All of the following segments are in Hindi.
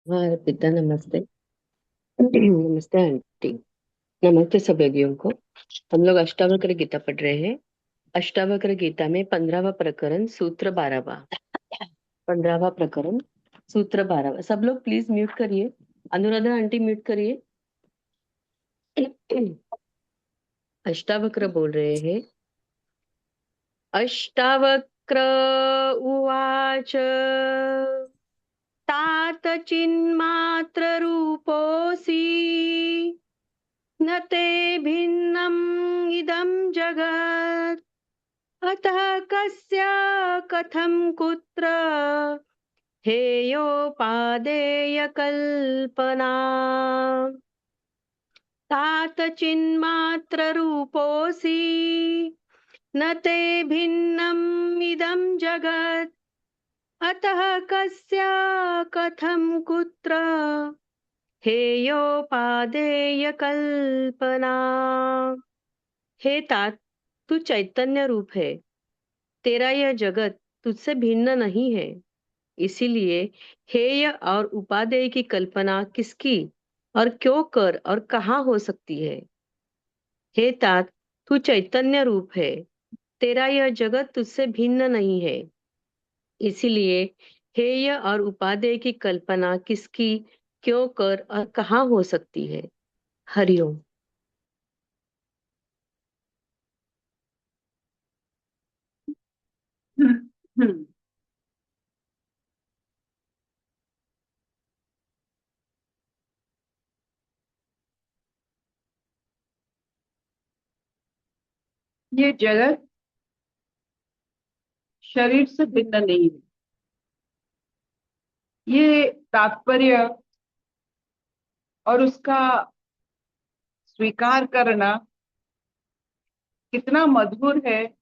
हाँ अर्पिता, नमस्ते। नमस्ते आंटी। नमस्ते सभी योगियों को। हम लोग अष्टावक्र गीता पढ़ रहे हैं। अष्टावक्र गीता में 15वां प्रकरण सूत्र 12वां। 15वां प्रकरण सूत्र 12वां। सब लोग प्लीज म्यूट करिए। अनुराधा आंटी म्यूट करिए। अष्टावक्र बोल रहे हैं। अष्टावक्र उवाच तात चिन्मात्र रूपोऽसि न ते भिन्नम् इदं जगत् अतः कस्य कथं कुत्र हेयोपादेय कल्पना तात चिन्मात्र रूपोऽसि न ते भिन्नम् इदं जगत् अतः कस्य कथं कुत्र हेयोपादेय कल्पना। हे तात, तू चैतन्य रूप है। तेरा यह जगत तुझसे भिन्न नहीं है। इसीलिए हेय और उपादेय की कल्पना किसकी और क्यों कर और कहाँ हो सकती है। हे तात, तू चैतन्य रूप है। तेरा यह जगत तुझसे भिन्न नहीं है। इसीलिए हेय और उपादेय की कल्पना किसकी, क्यों कर और कहाँ हो सकती है। हरिओम। हम्म। ये जगत शरीर से भिन्न नहीं है। ये तात्पर्य और उसका स्वीकार करना कितना मधुर है।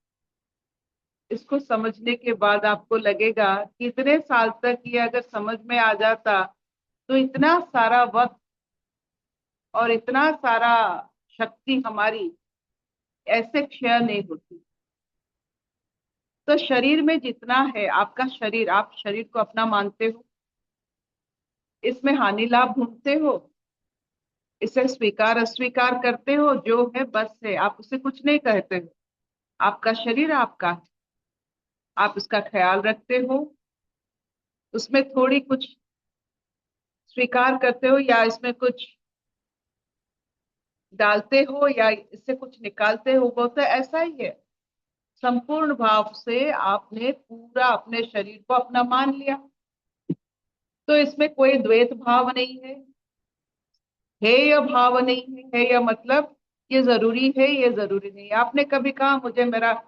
इसको समझने के बाद आपको लगेगा कि इतने साल तक ये अगर समझ में आ जाता तो इतना सारा वक्त और इतना सारा शक्ति हमारी ऐसे क्षय नहीं होती। तो शरीर में जितना है, आपका शरीर, आप शरीर को अपना मानते हो, इसमें हानि लाभ ढूंढते हो, इसे स्वीकार अस्वीकार करते हो, जो है बस है, आप उसे कुछ नहीं कहते हो। आपका शरीर आपका है, आप उसका ख्याल रखते हो, उसमें थोड़ी कुछ स्वीकार करते हो या इसमें कुछ डालते हो या इससे कुछ निकालते हो, वो तो ऐसा ही है। संपूर्ण भाव से आपने पूरा अपने शरीर को अपना मान लिया। तो इसमें कोई द्वैत भाव नहीं है, हेय भाव नहीं है। हेय मतलब ये जरूरी है, ये जरूरी नहीं है। आपने कभी कहा मुझे मेरा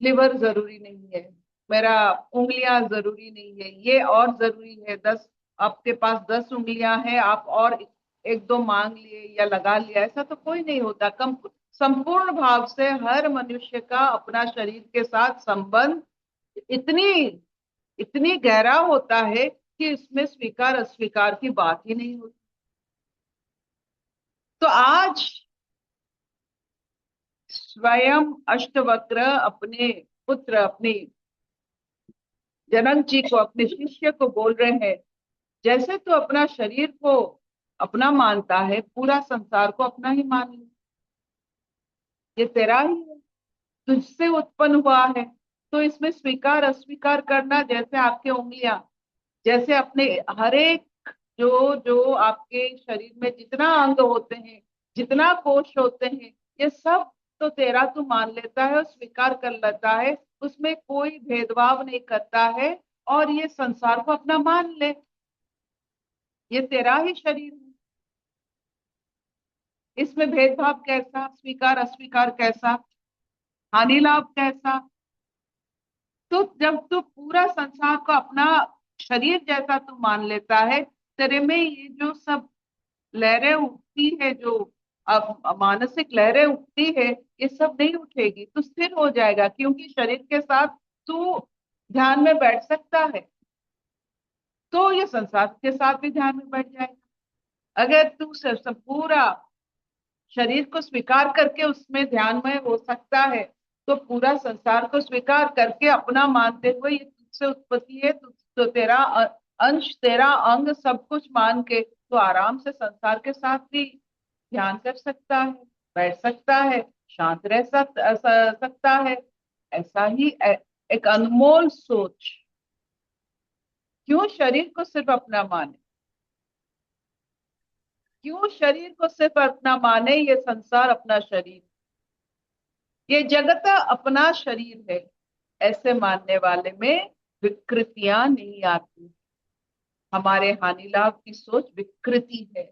लिवर जरूरी नहीं है, मेरा उंगलियां जरूरी नहीं है, ये और जरूरी है। 10, आपके पास 10 उंगलियां हैं, आप और एक दो मांग लिए या लगा लिया, ऐसा तो कोई नहीं होता। कम संपूर्ण भाव से हर मनुष्य का अपना शरीर के साथ संबंध इतनी इतनी गहरा होता है कि इसमें स्वीकार अस्वीकार की बात ही नहीं होती। तो आज स्वयं अष्टवक्र अपने पुत्र, अपने जनक जी को, अपने शिष्य को बोल रहे हैं, जैसे तू अपना शरीर को अपना मानता है, पूरा संसार को अपना ही मान ले। ये तेरा ही है, तुझसे उत्पन्न हुआ है। तो इसमें स्वीकार अस्वीकार करना, जैसे आपके उंगलियां, जैसे अपने हर एक, जो जो आपके शरीर में जितना अंग होते हैं, जितना कोष होते हैं, ये सब तो तेरा तू मान लेता है और स्वीकार कर लेता है, उसमें कोई भेदभाव नहीं करता है। और ये संसार को अपना मान ले, ये तेरा ही शरीर है। इसमें भेदभाव कैसा, स्वीकार अस्वीकार कैसा, हानि लाभ कैसा। तो जब तू पूरा संसार को अपना शरीर जैसा तू मान लेता है, तेरे में ये जो सब लहरें उठती है, जो अब मानसिक लहरें उठती है, ये सब नहीं उठेगी। तू स्थिर हो जाएगा, क्योंकि शरीर के साथ तू ध्यान में बैठ सकता है। तो ये संसार के साथ भी ध्यान में बैठ जाएगा। अगर तू पूरा शरीर को स्वीकार करके उसमें ध्यान में हो सकता है, तो पूरा संसार को स्वीकार करके अपना मानते हुए, ये तुझसे उत्पत्ति है, तो तेरा अंश तेरा अंग सब कुछ मान के तो आराम से संसार के साथ भी ध्यान कर सकता है, बैठ सकता है, शांत रह सकता है। ऐसा ही एक अनमोल सोच। क्यों शरीर को सिर्फ अपना माने? क्यों शरीर को सिर्फ अपना माने? ये संसार अपना शरीर, ये जगत अपना शरीर है, ऐसे मानने वाले में विकृतियां नहीं आती। हमारे हानि लाभ की सोच विकृति है,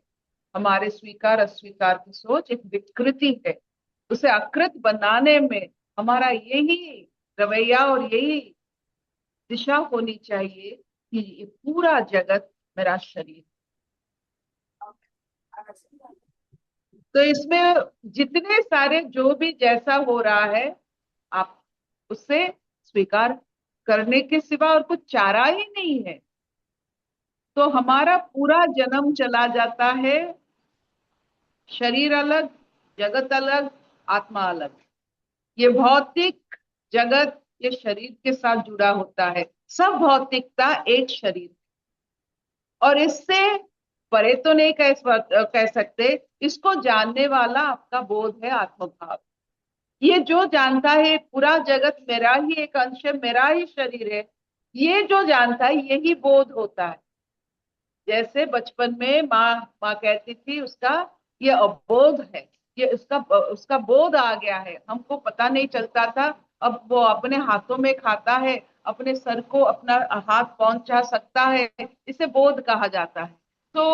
हमारे स्वीकार अस्वीकार की सोच एक विकृति है। उसे अकृत बनाने में हमारा यही रवैया और यही दिशा होनी चाहिए कि ये पूरा जगत मेरा शरीर। तो इसमें जितने सारे जो भी जैसा हो रहा है, आप उसे स्वीकार करने के सिवा और कुछ चारा ही नहीं है। तो हमारा पूरा जन्म चला जाता है, शरीर अलग, जगत अलग, आत्मा अलग। ये भौतिक जगत ये शरीर के साथ जुड़ा होता है, सब भौतिकता एक शरीर। और इससे परे तो नहीं कह सकते। इसको जानने वाला आपका बोध है, आत्मभाव। ये जो जानता है पूरा जगत मेरा ही एक अंश है, मेरा ही शरीर है, ये जो जानता है यही बोध होता है। जैसे बचपन में माँ कहती थी उसका ये अबोध है, ये उसका उसका बोध आ गया है, हमको पता नहीं चलता था। अब वो अपने हाथों में खाता है, अपने सर को अपना हाथ पहुंचा सकता है, इसे बोध कहा जाता है। तो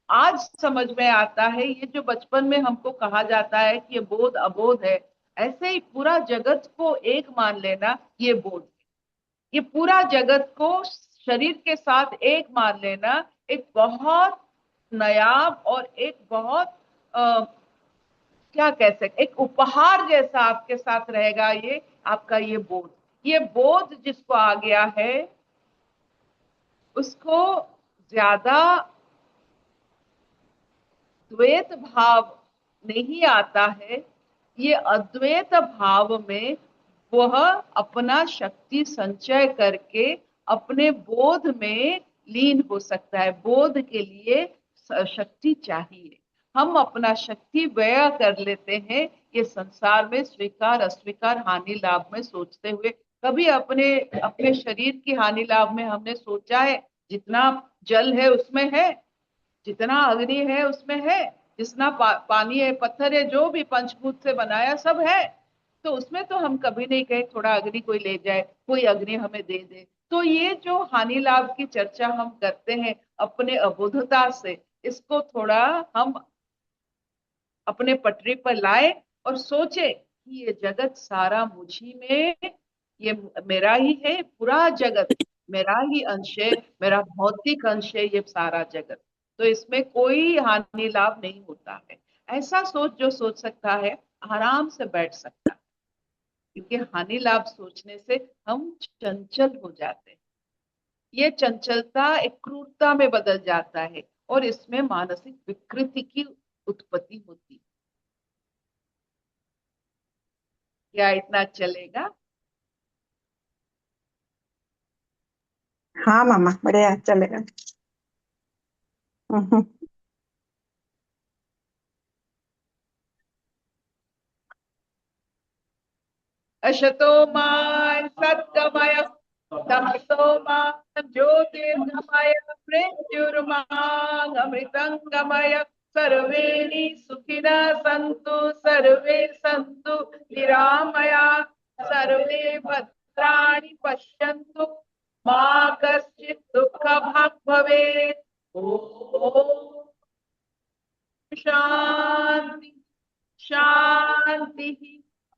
आज समझ में आता है ये जो बचपन में हमको कहा जाता है कि ये बोध अबोध है, ऐसे ही पूरा जगत को एक मान लेना ये बोध है। ये पूरा जगत को शरीर के साथ एक मान लेना एक बहुत नायाब और एक बहुत क्या कह सकते, एक उपहार जैसा आपके साथ रहेगा। ये आपका ये बोध जिसको आ गया है उसको ज्यादा द्वैत भाव नहीं आता है। ये अद्वैत भाव में वह अपना शक्ति संचय करके अपने बोध में लीन हो सकता है। बोध के लिए शक्ति चाहिए। हम अपना शक्ति व्यय कर लेते हैं ये संसार में स्वीकार अस्वीकार हानि लाभ में सोचते हुए। कभी अपने अपने शरीर की हानि लाभ में हमने सोचा है? जितना जल है उसमें है, जितना अग्नि है उसमें है, जितना पानी है, पत्थर है, जो भी पंचभूत से बनाया सब है। तो उसमें तो हम कभी नहीं कहे थोड़ा अग्नि कोई ले जाए, कोई अग्नि हमें दे दे। तो ये जो हानि लाभ की चर्चा हम करते हैं अपने अबोधता से, इसको थोड़ा हम अपने पटरी पर लाए और सोचे कि ये जगत सारा मुझी में, ये मेरा ही है, पूरा जगत मेरा ही अंश है, मेरा भौतिक अंश है ये सारा जगत। तो इसमें कोई हानि लाभ नहीं होता है। ऐसा सोच जो सोच सकता है आराम से बैठ सकता है। क्योंकि हानि लाभ सोचने से हम चंचल हो जाते हैं। ये चंचलता एक क्रूरता में बदल जाता है और इसमें मानसिक विकृति की उत्पत्ति होती है। क्या इतना चलेगा? हाँ मामा, बढ़िया चलेगा। हम्म। अशतो मा सद्गमय, तमसो मा ज्योतिर्गमय, मृत्युर्मामृतंगमय। सर्वे सुखिनः सन्तु, सर्वे सन्तु निरामया, सर्वे भद्राणि पश्यन्तु, मा कश्चित् दुःखभाग् भवेत्। ओम शांति शांति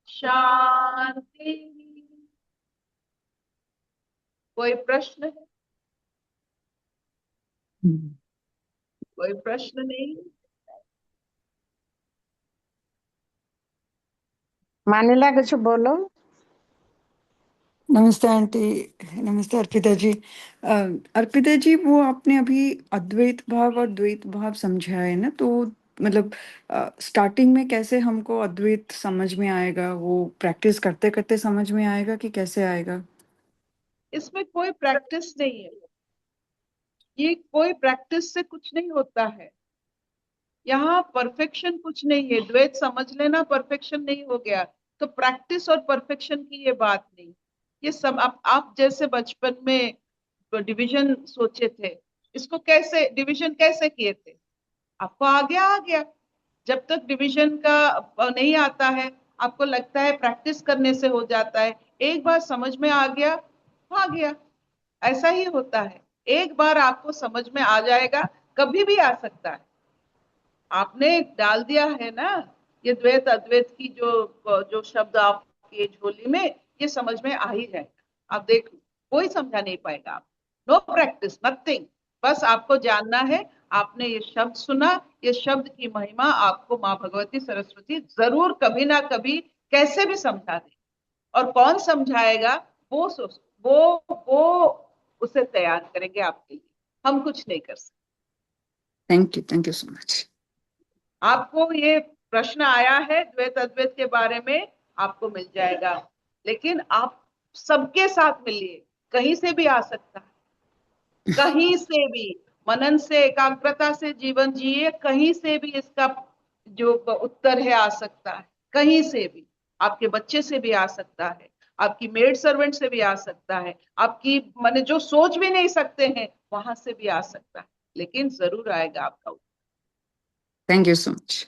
शांति। कोई प्रश्न है? कोई प्रश्न नहीं? मानिला कुछ बोलो। नमस्ते आंटी। नमस्ते अर्पिता जी। अ, अर्पिता जी, वो आपने अभी अद्वैत भाव और द्वैत भाव समझा है ना, तो मतलब स्टार्टिंग में कैसे हमको अद्वैत समझ में आएगा? वो प्रैक्टिस करते करते समझ में आएगा कि कैसे आएगा? इसमें कोई प्रैक्टिस नहीं है। ये कोई प्रैक्टिस से कुछ नहीं होता है। यहाँ परफेक्शन कुछ नहीं है, द्वैत समझ लेना परफेक्शन नहीं हो गया, तो प्रैक्टिस और परफेक्शन की ये बात नहीं। ये सब आप जैसे बचपन में डिवीजन सोचे थे, इसको कैसे डिवीजन कैसे किए थे, आपको आ गया आ गया। जब तक डिवीजन का नहीं आता है, आपको लगता है प्रैक्टिस करने से हो जाता है, एक बार समझ में आ गया। ऐसा ही होता है, एक बार आपको समझ में आ जाएगा, कभी भी आ सकता है। आपने डाल दिया है ना ये द्वैत अद्वैत की जो शब्द आपकी झोली में, ये समझ में आ ही जाएगा। आप देख लो, कोई समझा नहीं पाएगा। आप नो प्रैक्टिस नथिंग, बस आपको जानना है। आपने ये शब्द सुना, ये शब्द की महिमा आपको माँ भगवती सरस्वती जरूर कभी ना कभी कैसे भी समझा दे। और कौन समझाएगा, वो वो उसे तैयार करेंगे आपके लिए, हम कुछ नहीं कर सकते। Thank you so much. आपको ये प्रश्न आया है द्वैत अद्वैत के बारे में, आपको मिल जाएगा, लेकिन आप सबके साथ मिलिए। कहीं से भी आ सकता है, कहीं से भी। मनन से, एकाग्रता से जीवन जिए, कहीं से भी इसका जो उत्तर है आ सकता है। कहीं से भी, आपके बच्चे से भी आ सकता है, आपकी मेड सर्वेंट से भी आ सकता है, आपकी माने जो सोच भी नहीं सकते हैं वहां से भी आ सकता है, लेकिन जरूर आएगा आपका उत्तर। Thank you so much.